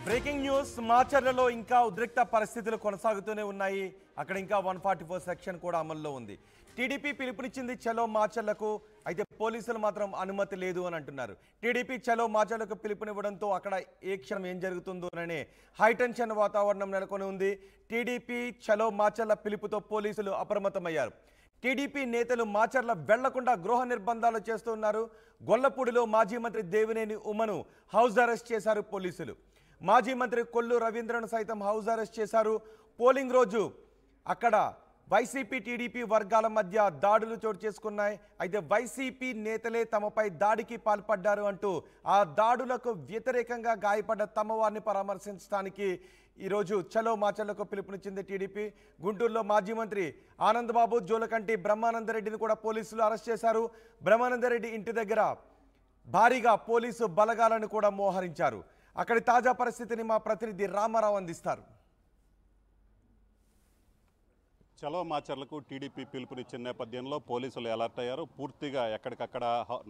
Breaking news మాచర్లలో ఇంకా ఉద్రిక్త పరిస్థితులు కొనసాగుతూనే ఉన్నాయి. అక్కడ ఇంకా 144 సెక్షన్ కూడా అమల్లో ఉంది. టీడీపీ పిలుపునిచ్చింది చలో మాచర్లకు, అయితే పోలీసులు మాత్రం అనుమతి లేదు అని అంటున్నారు. టీడీపీ చలో మాచర్లకు పిలుపునివ్వడంతో అక్కడ ఏ క్షణం ఏం జరుగుతుందోననే హైటెన్షన్ వాతావరణం నెలకొని ఉంది. టీడీపీ చలో మాచర్ల పిలుపుతో పోలీసులు అప్రమత్తమయ్యారు. టీడీపీ నేతలు మాచర్ల వెళ్లకుండా గృహ నిర్బంధాలు చేస్తున్నారు. గొల్లపూడిలో మాజీ మంత్రి దేవినేని ఉమను హౌస్ అరెస్ట్ చేశారు పోలీసులు. మాజీ మంత్రి కొల్లు రవీంద్రను సైతం హౌస్ అరెస్ట్ చేశారు. పోలింగ్ రోజు అక్కడ వైసీపీ టీడీపీ వర్గాల మధ్య దాడులు చోటు చేసుకున్నాయి. అయితే వైసీపీ నేతలే తమపై దాడికి పాల్పడ్డారు అంటూ ఆ దాడులకు వ్యతిరేకంగా గాయపడ్డ తమ వారిని పరామర్శించడానికి ఈరోజు చలో మాచర్లకు పిలుపునిచ్చింది టీడీపీ. గుంటూరులో మాజీ మంత్రి ఆనందబాబు, జోలకంటి బ్రహ్మానందరెడ్డిని కూడా పోలీసులు అరెస్ట్ చేశారు. బ్రహ్మానందరెడ్డి ఇంటి దగ్గర భారీగా పోలీసు బలగాలను కూడా మోహరించారు. అక్కడి తాజా పరిస్థితిని మా ప్రతినిధి రామారావు అందిస్తారు. చలో మాచర్లకు టీడీపీ పిలుపునిచ్చిన నేపథ్యంలో పోలీసులు అలర్ట్ అయ్యారు. పూర్తిగా ఎక్కడికక్కడ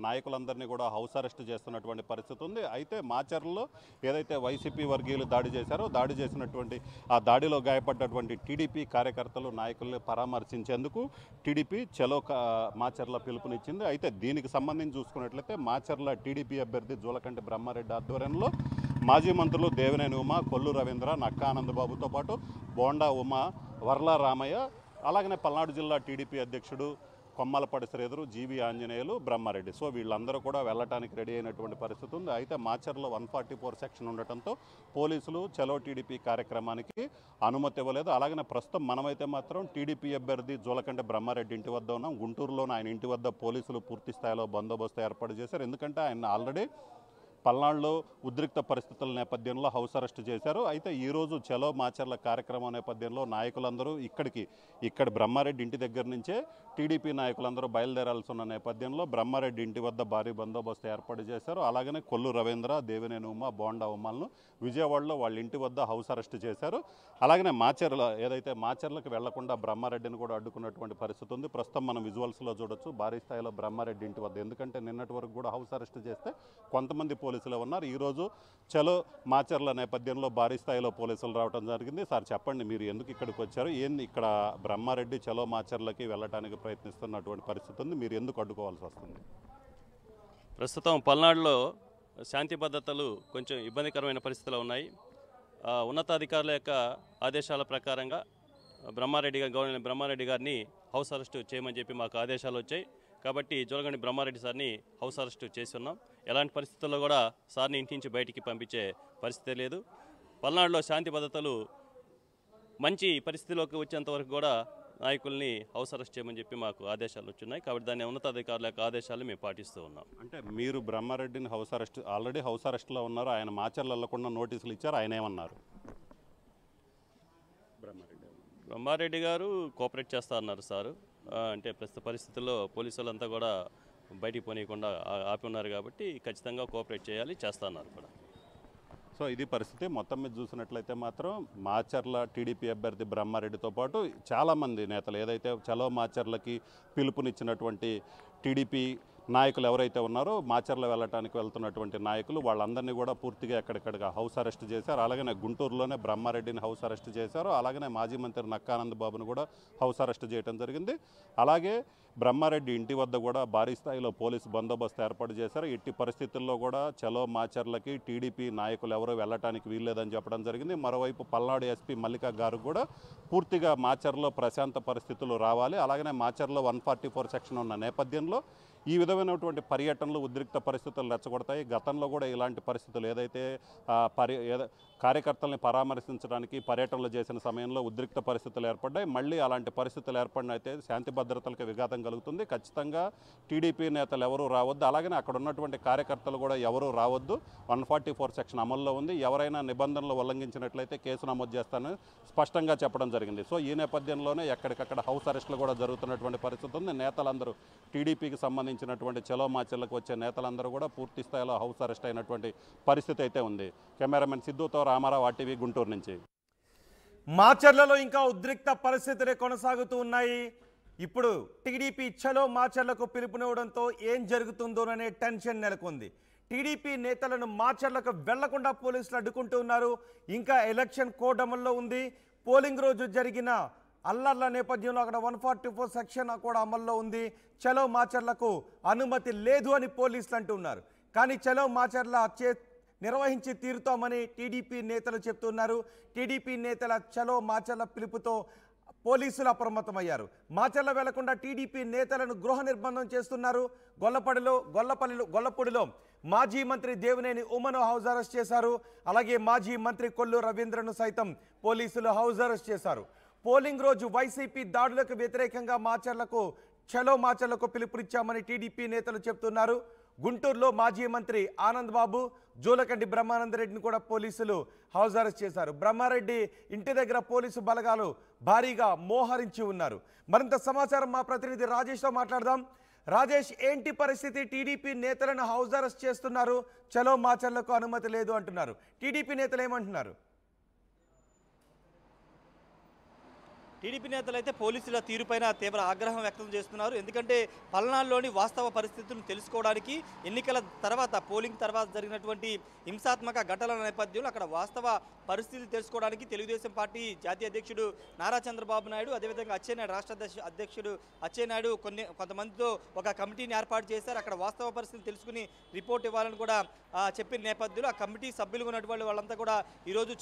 నాయకులందరినీ కూడా హౌస్ అరెస్ట్ చేస్తున్నటువంటి పరిస్థితి ఉంది. అయితే మాచర్లలో ఏదైతే వైసీపీ వర్గీయులు దాడి చేశారో దాడి చేసినటువంటి ఆ దాడిలో గాయపడ్డటువంటి టీడీపీ కార్యకర్తలు నాయకుల్ని పరామర్శించేందుకు టీడీపీ చలో మాచర్ల పిలుపునిచ్చింది. అయితే దీనికి సంబంధించి చూసుకున్నట్లయితే మాచర్ల టీడీపీ అభ్యర్థి జూలకంటి బ్రహ్మారెడ్డి ఆధ్వర్యంలో మాజీ మంత్రులు దేవినేని ఉమ, కొల్లు రవీంద్ర, నక్కా ఆనందబాబుతో పాటు బోండా ఉమ, వర్ల రామయ్య, అలాగనే పల్నాడు జిల్లా టీడీపీ అధ్యక్షుడు కొమ్మలపాటి శ్రీధరు, జీవి ఆంజనేయులు, బ్రహ్మారెడ్డి, సో వీళ్ళందరూ కూడా వెళ్ళటానికి రెడీ అయినటువంటి పరిస్థితి ఉంది. అయితే మాచర్లో 144 సెక్షన్ ఉండటంతో పోలీసులు చలో టీడీపీ కార్యక్రమానికి అనుమతి ఇవ్వలేదు. అలాగనే ప్రస్తుతం మనమైతే మాత్రం టీడీపీ అభ్యర్థి జూలకంటి బ్రహ్మారెడ్డి ఇంటి వద్ద ఉన్నాం. గుంటూరులోని ఆయన ఇంటి వద్ద పోలీసులు పూర్తి స్థాయిలో బందోబస్తు ఏర్పాటు చేశారు. ఎందుకంటే ఆయన ఆల్రెడీ పల్నాడులో ఉద్రిక్త పరిస్థితుల నేపథ్యంలో హౌస్ అరెస్ట్ చేశారు. అయితే ఈరోజు చలో మాచర్ల కార్యక్రమం నేపథ్యంలో నాయకులందరూ ఇక్కడ బ్రహ్మారెడ్డి ఇంటి దగ్గర నుంచే టీడీపీ నాయకులందరూ బయలుదేరాల్సి ఉన్న నేపథ్యంలో బ్రహ్మారెడ్డి ఇంటి వద్ద భారీ బందోబస్తు ఏర్పాటు చేశారు. అలాగనే కొల్లు రవీంద్ర, దేవినేని ఉమ, బోండా ఉమలను విజయవాడలో వాళ్ళ ఇంటి వద్ద హౌస్ అరెస్ట్ చేశారు. అలాగనే మాచర్లకు వెళ్లకుండా బ్రహ్మారెడ్డిని కూడా అడ్డుకున్నటువంటి పరిస్థితి ఉంది. ప్రస్తుతం మనం విజువల్స్లో చూడొచ్చు భారీ స్థాయిలో బ్రహ్మారెడ్డి ఇంటి వద్ద, ఎందుకంటే నిన్నటి వరకు కూడా హౌస్ అరెస్ట్ చేస్తే కొంతమంది పోలీసులు ఉన్నారు. ఈరోజు చలో మాచర్ల నేపథ్యంలో భారీ స్థాయిలో పోలీసులు రావడం జరిగింది. సార్ చెప్పండి, మీరు ఎందుకు ఇక్కడికి వచ్చారు? ఏంది ఇక్కడ బ్రహ్మారెడ్డి చలో మాచర్లకి వెళ్ళడానికి ప్రయత్నిస్తున్నటువంటి పరిస్థితి ఉంది, మీరు ఎందుకు అడ్డుకోవాల్సి వస్తుంది? ప్రస్తుతం పల్నాడులో శాంతి భద్రతలు కొంచెం ఇబ్బందికరమైన పరిస్థితులు ఉన్నాయి. ఉన్నతాధికారుల యొక్క ఆదేశాల ప్రకారంగా గవర్నర్ బ్రహ్మారెడ్డి గారిని హౌస్ అరెస్ట్ చేయమని చెప్పి మాకు ఆదేశాలు వచ్చాయి. కాబట్టి జోలకంటి బ్రహ్మారెడ్డి సార్ని హౌస్ అరెస్ట్ చేసి ఉన్నాం. ఎలాంటి పరిస్థితుల్లో కూడా సార్ని ఇంటి నుంచి బయటికి పంపించే పరిస్థితే లేదు. పల్నాడులో శాంతి భద్రతలు మంచి పరిస్థితిలోకి వచ్చేంత వరకు కూడా నాయకుల్ని హౌస్ అరెస్ట్ చేయమని చెప్పి మాకు ఆదేశాలు వచ్చున్నాయి. కాబట్టి దాన్ని ఉన్నతాధికారుల యొక్క ఆదేశాలు మేము పాటిస్తూ ఉన్నాం. అంటే మీరు బ్రహ్మారెడ్డిని ఆల్రెడీ హౌస్ అరెస్ట్లో ఉన్నారు, ఆయన మాచర్లు వెళ్లకుండా నోటీసులు ఇచ్చారు, ఆయన ఏమన్నారు? బ్రహ్మారెడ్డి గారు కోఆపరేట్ చేస్తా అన్నారు సారు. అంటే ప్రస్తుత పరిస్థితుల్లో పోలీసులు అంతా కూడా బయటికి పోనీయకుండా ఆపి ఉన్నారు కాబట్టి ఖచ్చితంగా కోఆపరేట్ చేయాలి, చేస్తా అన్నారు కూడా. సో ఇది పరిస్థితి. మొత్తం మీద చూసినట్లయితే మాత్రం మాచర్ల టీడీపీ అభ్యర్థి బ్రహ్మారెడ్డితో పాటు చాలామంది నేతలు ఏదైతే చలో మాచర్లకి పిలుపునిచ్చినటువంటి టీడీపీ నాయకులు ఎవరైతే ఉన్నారో మాచర్ల వెళ్ళటానికి వెళ్తున్నటువంటి నాయకులు వాళ్ళందరినీ కూడా పూర్తిగా ఎక్కడికడగా హౌస్ అరెస్ట్ చేశారు. అలాగనే గుంటూరులోనే బ్రహ్మారెడ్డిని హౌస్ అరెస్ట్ చేశారు. అలాగనే మాజీ మంత్రి నక్కా ఆనందబాబును కూడా హౌస్ అరెస్ట్ చేయడం జరిగింది. అలాగే బ్రహ్మారెడ్డి ఇంటి వద్ద కూడా భారీ స్థాయిలో పోలీసు బందోబస్తు ఏర్పాటు చేశారు. ఎట్టి పరిస్థితుల్లో కూడా చలో మాచర్లకి టీడీపీ నాయకులు ఎవరూ వెళ్ళటానికి వీల్లేదని చెప్పడం జరిగింది. మరోవైపు పల్నాడు ఎస్పీ మల్లిక గారు కూడా పూర్తిగా మాచర్లో ప్రశాంత పరిస్థితులు రావాలి, అలాగనే మాచర్లో 144 సెక్షన్ ఉన్న నేపథ్యంలో ఈ విధమైనటువంటి పర్యటనలు ఉద్రిక్త పరిస్థితులు రెచ్చగొడతాయి. గతంలో కూడా ఇలాంటి పరిస్థితులు ఏదైతే కార్యకర్తల్ని పరామర్శించడానికి పర్యటనలు చేసిన సమయంలో ఉద్రిక్త పరిస్థితులు ఏర్పడ్డాయి. మళ్ళీ అలాంటి పరిస్థితులు ఏర్పడినైతే శాంతి భద్రతలకు విఘాతం కలుగుతుంది. ఖచ్చితంగా టీడీపీ నేతలు ఎవరూ రావద్దు, అలాగనే అక్కడ ఉన్నటువంటి కార్యకర్తలు కూడా ఎవరూ రావద్దు. 144 సెక్షన్ అమల్లో ఉంది. ఎవరైనా నిబంధనలు ఉల్లంఘించినట్లయితే కేసు నమోదు చేస్తానని స్పష్టంగా చెప్పడం జరిగింది. సో ఈ నేపథ్యంలోనే ఎక్కడికక్కడ హౌస్ అరెస్టులు కూడా జరుగుతున్నటువంటి పరిస్థితి ఉంది. నేతలందరూ టీడీపీకి సంబంధించినటువంటి చలో మాచర్లకు వచ్చే నేతలందరూ కూడా పూర్తి స్థాయిలో హౌస్ అరెస్ట్ అయినటువంటి పరిస్థితి అయితే ఉంది. కెమెరామెన్ సిద్ధుతో రామారావు, ఆర్టీవీ, గుంటూరు నుంచి. మాచర్లలో ఇంకా ఉద్రిక్త పరిస్థితులే కొనసాగుతూ ఉన్నాయి. ఇప్పుడు టీడీపీ చలో మాచర్లకు పిలుపునివ్వడంతో ఏం జరుగుతుందోననే టెన్షన్ నెలకొంది. టీడీపీ నేతలను మాచర్లకు వెళ్లకుండా పోలీసులు అడ్డుకుంటూ ఉన్నారు. ఇంకా ఎలక్షన్ కోడ్ అమల్లో ఉంది. పోలింగ్ రోజు జరిగిన అల్లర్ల నేపథ్యంలో అక్కడ 144 సెక్షన్ కూడా అమల్లో ఉంది. చలో మాచర్లకు అనుమతి లేదు అని పోలీసులు అంటున్నారు. కానీ చలో మాచర్ల నిర్వహించి తీరుతామని టీడీపీ నేతలు చెప్తున్నారు. టీడీపీ నేతల చలో మాచర్ల పిలుపుతో పోలీసులు అప్రమత్తమయ్యారు. మాచర్ల వెళ్లకుండా టీడీపీ నేతలను గృహ నిర్బంధం చేస్తున్నారు. గొల్లపూడిలో మాజీ మంత్రి దేవినేని ఉమను హౌస్ అరెస్ట్ చేశారు. అలాగే మాజీ మంత్రి కొల్లు రవీంద్రను సైతం పోలీసులు హౌస్ అరెస్ట్ చేశారు. పోలింగ్ రోజు వైసీపీ దాడులకు వ్యతిరేకంగా చలో మాచర్లకు పిలుపునిచ్చామని టీడీపీ నేతలు చెప్తున్నారు. గుంటూరులో మాజీ మంత్రి ఆనంద్ బాబు, జూలకంటి బ్రహ్మానందరెడ్డిని కూడా పోలీసులు హౌస్ అరెస్ట్ చేశారు. బ్రహ్మారెడ్డి ఇంటి దగ్గర పోలీసు బలగాలు భారీగా మోహరించి ఉన్నారు. మరింత సమాచారం మా ప్రతినిధి రాజేష్తో మాట్లాడదాం. రాజేష్, ఏంటి పరిస్థితి? టీడీపీ నేతలను హౌస్ అరెస్ట్ చేస్తున్నారు, చలో మాచర్లకు అనుమతి లేదు అంటున్నారు. టీడీపీ నేతలు ఏమంటున్నారు? టీడీపీ నేతలు అయితే పోలీసుల తీరుపైన తీవ్ర ఆగ్రహం వ్యక్తం చేస్తున్నారు. ఎందుకంటే పల్నాడులోని వాస్తవ పరిస్థితులను తెలుసుకోవడానికి ఎన్నికల తర్వాత పోలింగ్ తర్వాత జరిగినటువంటి హింసాత్మక ఘటనల నేపథ్యంలో అక్కడ వాస్తవ పరిస్థితులు తెలుసుకోవడానికి తెలుగుదేశం పార్టీ జాతీయ అధ్యక్షుడు నారా చంద్రబాబు నాయుడు, అదేవిధంగా అచ్చెన్నాయుడు రాష్ట్ర అధ్యక్షుడు అచ్చెన్నాయుడు కొంతమందితో ఒక కమిటీని ఏర్పాటు చేశారు. అక్కడ వాస్తవ పరిస్థితులు తెలుసుకుని రిపోర్ట్ ఇవ్వాలని కూడా చెప్పిన నేపథ్యంలో ఆ కమిటీ సభ్యులు ఉన్నటువంటి వాళ్ళంతా కూడా ఈరోజు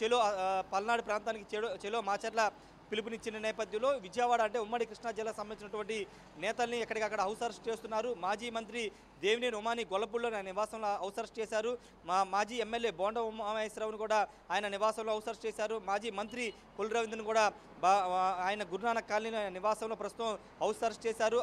పల్నాడు ప్రాంతానికి చెలో మాచర్ల పిలుపునిచ్చిన నేపథ్యంలో విజయవాడ అంటే ఉమ్మడి కృష్ణా జిల్లాకు సంబంధించినటువంటి నేతల్ని ఎక్కడికక్కడ హౌస్ అరెస్ట్ చేస్తున్నారు. మాజీ మంత్రి దేవినేని ఉమాని గొల్లపూడిలో ఆయన నివాసంలో హౌస్ అరెస్ట్ చేశారు. మాజీ ఎమ్మెల్యే బోండా ఉమామహేశ్వరరావును కూడా ఆయన నివాసంలో హౌస్ అరెస్ట్ చేశారు. మాజీ మంత్రి కొల్లు రవీంద్రను కూడా ఆయన గురునానక్ కాలనీ నివాసంలో ప్రస్తుతం హౌస్ అరెస్ట్ చేశారు.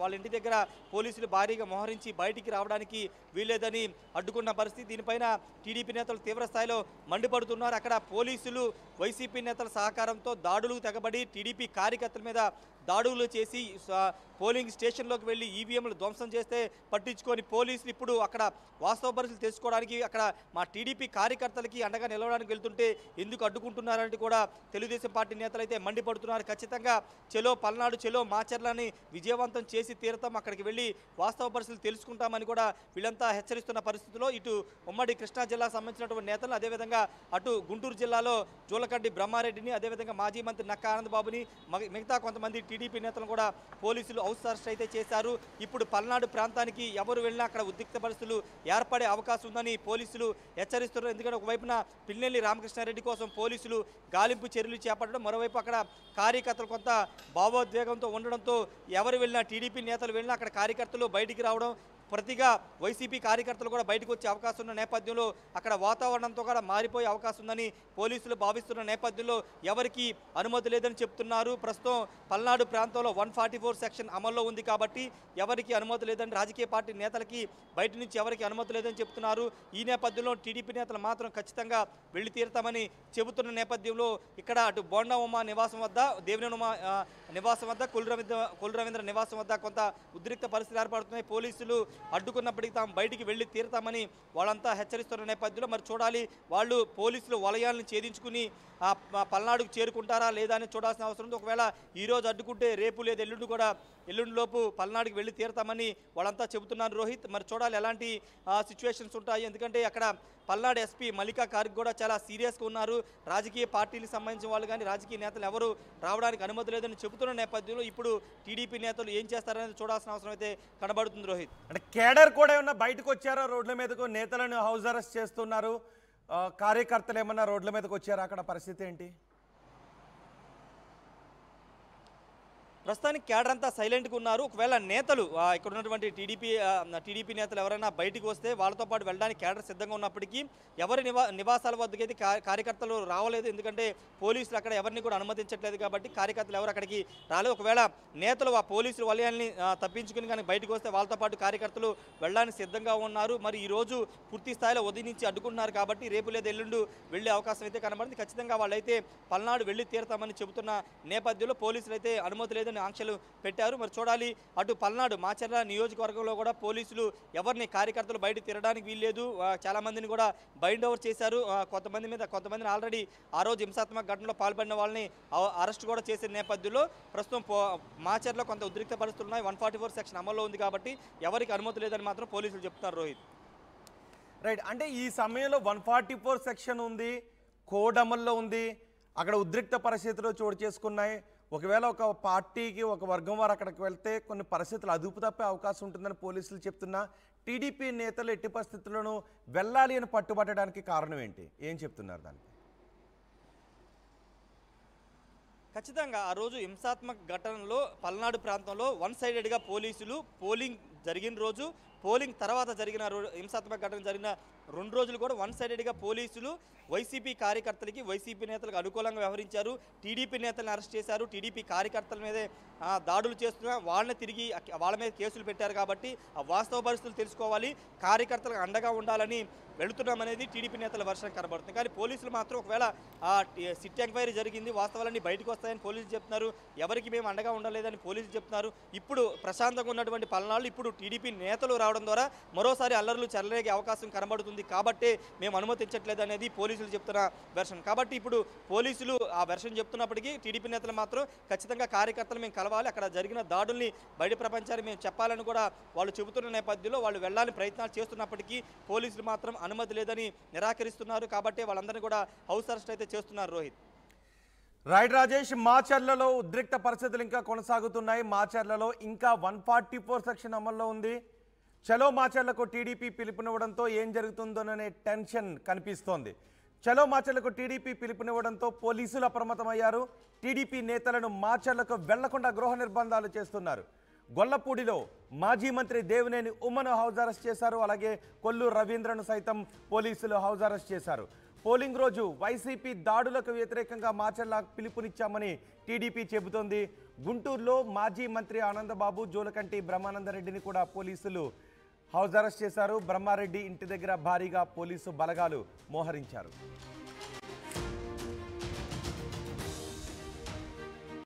వాళ్ళ ఇంటి దగ్గర పోలీసులు భారీగా మోహరించి బయటికి రావడానికి వీల్లేదని అడ్డుకున్న పరిస్థితి. దీనిపైన టీడీపీ నేతలు తీవ్ర స్థాయిలో మండిపడుతున్నారు. అక్కడ పోలీసులు వైసీపీ నేతల సహకారంతో దాడులు తెగబడి టీడీపీ కార్యకర్తల మీద దాడులు చేసి పోలింగ్ స్టేషన్లోకి వెళ్ళి ఈవీఎంలు ధ్వంసం చేస్తే పట్టించుకొని పోలీసులు ఇప్పుడు అక్కడ వాస్తవ పరిస్థితులు తెలుసుకోవడానికి అక్కడ మా టీడీపీ కార్యకర్తలకి అండగా నిలవడానికి వెళ్తుంటే ఎందుకు అడ్డుకుంటున్నారంటే కూడా తెలుగుదేశం పార్టీ నేతలు అయితే మండిపడుతున్నారు. ఖచ్చితంగా చలో పల్నాడు, చలో మాచర్లని విజయవంతం చేసి తీరతాం, అక్కడికి వెళ్ళి వాస్తవ పరిస్థితులు తెలుసుకుంటామని కూడా వీళ్ళంతా హెచ్చరిస్తున్న పరిస్థితిలో ఇటు ఉమ్మడి కృష్ణా జిల్లాకు సంబంధించినటువంటి నేతలు, అదేవిధంగా అటు గుంటూరు జిల్లాలో జూలకంటి బ్రహ్మారెడ్డిని, అదేవిధంగా మాజీ మంత్రి నక్కా ఆనంద్ బాబుని, మిగతా కొంతమంది టీడీపీ నేతలను కూడా పోలీసులు హౌస్ అరెస్ట్ అయితే చేశారు. ఇప్పుడు పల్నాడు ప్రాంతానికి ఎవరు వెళ్ళినా అక్కడ ఉద్రిక్త పరిస్థితులు ఏర్పడే అవకాశం ఉందని పోలీసులు హెచ్చరిస్తున్నారు. ఎందుకంటే ఒకవైపున పిన్నెల్లి రామకృష్ణారెడ్డి కోసం పోలీసులు గాలింపు చర్యలు చేపట్టడం, మరోవైపు అక్కడ కార్యకర్తలు కొంత భావోద్వేగంతో ఉండడంతో ఎవరు వెళ్ళినా టీడీపీ నేతలు వెళ్ళినా అక్కడ కార్యకర్తలు బయటికి రావడం, ప్రతిగా వైసీపీ కార్యకర్తలు కూడా బయటకు వచ్చే అవకాశం ఉన్న నేపథ్యంలో అక్కడ వాతావరణంతో కూడా మారిపోయే అవకాశం ఉందని పోలీసులు భావిస్తున్న నేపథ్యంలో ఎవరికి అనుమతి లేదని చెప్తున్నారు. ప్రస్తుతం పల్నాడు ప్రాంతంలో 144 సెక్షన్ అమల్లో ఉంది కాబట్టి ఎవరికి అనుమతి లేదని రాజకీయ పార్టీ నేతలకి బయట నుంచి ఎవరికి అనుమతి లేదని చెప్తున్నారు. ఈ నేపథ్యంలో టీడీపీ నేతలు మాత్రం ఖచ్చితంగా వెళ్ళి తీరుతామని చెబుతున్న నేపథ్యంలో ఇక్కడ అటు బోండా ఉమా నివాసం వద్ద, దేవినేని ఉమా నివాసం వద్ద, కొల్లు రవీంద్ర నివాసం వద్ద కొంత ఉద్రిక్త పరిస్థితులు ఏర్పడుతున్నాయి. పోలీసులు అడ్డుకున్నప్పటికీ తాము బయటికి వెళ్ళి తీరుతామని వాళ్ళంతా హెచ్చరిస్తున్న నేపథ్యంలో మరి చూడాలి వాళ్ళు పోలీసులు వలయాలను ఛేదించుకుని పల్నాడుకు చేరుకుంటారా లేదా అని చూడాల్సిన అవసరం ఉంది. ఒకవేళ ఈరోజు అడ్డుకుంటే రేపు లేదా ఎల్లుండి లోపు పల్నాడుకి వెళ్ళి తీరుతామని వాళ్ళంతా చెబుతున్నారు రోహిత్. మరి చూడాలి ఎలాంటి సిచ్యువేషన్స్ ఉంటాయి. ఎందుకంటే అక్కడ పల్నాడు ఎస్పీ మల్లికా కార్గ్ కూడా చాలా సీరియస్గా ఉన్నారు. రాజకీయ పార్టీలకు సంబంధించిన వాళ్ళు కానీ రాజకీయ నేతలు ఎవరు రావడానికి అనుమతి లేదని చెబుతున్న నేపథ్యంలో ఇప్పుడు టీడీపీ నేతలు ఏం చేస్తారనేది చూడాల్సిన అవసరం అయితే కనబడుతుంది రోహిత్. అంటే కేడర్ కూడా ఏమన్నా బయటకు వచ్చారా రోడ్ల మీదకు? నేతలను హౌస్ అరెస్ట్ చేస్తున్నారు, కార్యకర్తలు ఏమన్నా రోడ్ల మీదకి వచ్చారా? అక్కడ పరిస్థితి ఏంటి? ప్రస్తుతానికి కేడర్ అంతా సైలెంట్గా ఉన్నారు. ఒకవేళ నేతలు ఇక్కడ ఉన్నటువంటి టీడీపీ నేతలు ఎవరైనా బయటికి వస్తే వాళ్ళతో పాటు వెళ్ళడానికి కేడర్ సిద్ధంగా ఉన్నప్పటికీ ఎవరి నివాసాల వద్దకైతే కార్యకర్తలు రావలేదు. ఎందుకంటే పోలీసులు అక్కడ ఎవరిని కూడా అనుమతించట్లేదు కాబట్టి కార్యకర్తలు ఎవరు అక్కడికి రాలేదు. ఒకవేళ నేతలు ఆ పోలీసులు వలయాల్ని తప్పించుకుని కానీ బయటకు వస్తే వాళ్ళతో పాటు కార్యకర్తలు వెళ్ళడానికి సిద్ధంగా ఉన్నారు. మరి ఈరోజు పూర్తి స్థాయిలో ఉదయం నుంచి అడ్డుకుంటున్నారు కాబట్టి రేపు లేదా ఎల్లుండి వెళ్ళే అవకాశం అయితే కనబడింది. ఖచ్చితంగా వాళ్ళైతే పల్నాడు వెళ్ళి తీరుతామని చెబుతున్న నేపథ్యంలో పోలీసులు అయితే అనుమతి లేదని ఆంక్షలు పెట్టారు. మరి చూడాలి అటు పల్నాడు మాచర్ల నియోజకవర్గంలో కూడా పోలీసులు ఎవరిని కార్యకర్తలు బయట తిరగడానికి వీల్లేదు. చాలా మందిని కూడా బైండ్ ఓవర్ చేశారు. కొంతమందిని ఆల్రెడీ ఆ రోజు హింసాత్మక ఘటనలో పాల్పడిన వాళ్ళని అరెస్ట్ కూడా చేసిన నేపథ్యంలో ప్రస్తుతం మాచర్లో కొంత ఉద్రిక్త పరిస్థితులు ఉన్నాయి. 144 సెక్షన్ అమల్లో ఉంది కాబట్టి ఎవరికి అనుమతి లేదని మాత్రం పోలీసులు చెప్తున్నారు రోహిత్. రైట్, అంటే ఈ సమయంలో 144 సెక్షన్ ఉంది, కోడ్ అమల్లో ఉంది, అక్కడ ఉద్రిక్త పరిస్థితులు చోటు చేసుకున్నాయి. ఒకవేళ ఒక పార్టీకి ఒక వర్గం వారు అక్కడికి వెళ్తే కొన్ని పరిస్థితులు అదుపు తప్పే అవకాశం ఉంటుందని పోలీసులు చెప్తున్నా, టీడీపీ నేతలు ఎట్టి పరిస్థితుల్లోనూ వెళ్ళాలి అని పట్టుబట్టడానికి కారణం ఏంటి, ఏం చెప్తున్నారు దానికి? ఖచ్చితంగా ఆ రోజు హింసాత్మక ఘటనలో పల్నాడు ప్రాంతంలో వన్ సైడెడ్గా పోలీసులు పోలింగ్ జరిగిన రోజు, పోలింగ్ తర్వాత జరిగిన హింసాత్మక ఘటన జరిగిన 2 రోజులు కూడా వన్ సైడెడ్గా పోలీసులు వైసీపీ కార్యకర్తలకి, వైసీపీ నేతలకు అనుకూలంగా వ్యవహరించారు. టీడీపీ నేతలను అరెస్ట్ చేశారు. టీడీపీ కార్యకర్తల మీదే దాడులు చేస్తున్నా వాళ్ళని తిరిగి వాళ్ళ మీద కేసులు పెట్టారు. కాబట్టి ఆ వాస్తవ పరిస్థితులు తెలుసుకోవాలి, కార్యకర్తలకు అండగా ఉండాలని వెళుతున్నామనేది టీడీపీ నేతల వర్షం కనబడుతుంది. కానీ పోలీసులు మాత్రం ఒకవేళ సిట్ ఎంక్వైరీ జరిగింది, వాస్తవాలన్నీ బయటకు వస్తాయని పోలీసులు చెప్తున్నారు. ఎవరికి మేము అండగా ఉండలేదని పోలీసులు చెప్తున్నారు. ఇప్పుడు ప్రశాంతంగా ఉన్నటువంటి పల్నాళ్ళు ఇప్పుడు టీడీపీ నేతలు రావడం ద్వారా మరోసారి అల్లర్లు చెలరేగే అవకాశం కనబడుతుంది. కాబట్టే మేము అనుమతించట్లేదు అనేది పోలీసులు చెప్తున్న వెర్షన్. కాబట్టి ఇప్పుడు పోలీసులు ఆ వెర్షన్ చెప్తున్నప్పటికీ టీడీపీ నేతలు మాత్రం ఖచ్చితంగా కార్యకర్తలు మేము కలవాలి, అక్కడ జరిగిన దాడుల్ని బయట ప్రపంచానికి మేము చెప్పాలని కూడా వాళ్ళు చెబుతున్న నేపథ్యంలో వాళ్ళు వెళ్ళాలని ప్రయత్నాలు చేస్తున్నప్పటికీ పోలీసులు మాత్రం అనుమతి లేదని నిరాకరిస్తున్నారు. కాబట్టి వాళ్ళందరినీ కూడా హౌస్ అరెస్ట్ అయితే చేస్తున్నారు. రోహిత్. రైట్ రాజేష్, మాచర్లలో ఉద్రిక్త పరిస్థితులు ఇంకా కొనసాగుతున్నాయి. మాచర్లలో ఇంకా 144 సెక్షన్ అమల్లో ఉంది. చలో మాచర్లకు టీడీపీ పిలుపునివ్వడంతో ఏం జరుగుతుందోననే టెన్షన్ కనిపిస్తోంది. చలో మాచర్లకు టీడీపీ పిలుపునివ్వడంతో పోలీసులు అప్రమత్తమయ్యారు. టీడీపీ నేతలను మాచర్లకు వెళ్లకుండా గృహ నిర్బంధాలు చేస్తున్నారు. గొల్లపూడిలో మాజీ మంత్రి దేవినేని ఉమ్మను హౌస్ అరెస్ట్ చేశారు. అలాగే కొల్లూరు రవీంద్రను సైతం పోలీసులు హౌస్ అరెస్ట్ చేశారు. పోలింగ్ రోజు వైసీపీ దాడులకు వ్యతిరేకంగా మాచర్ల పిలుపునిచ్చామని టీడీపీ చెబుతోంది. గుంటూరులో మాజీ మంత్రి ఆనందబాబు, జోలకంటి బ్రహ్మానందరెడ్డిని కూడా పోలీసులు హౌస్ అరెస్ట్ చేశారు. బ్రహ్మారెడ్డి ఇంటి దగ్గర భారీగా పోలీసు బలగాలు మోహరించారు.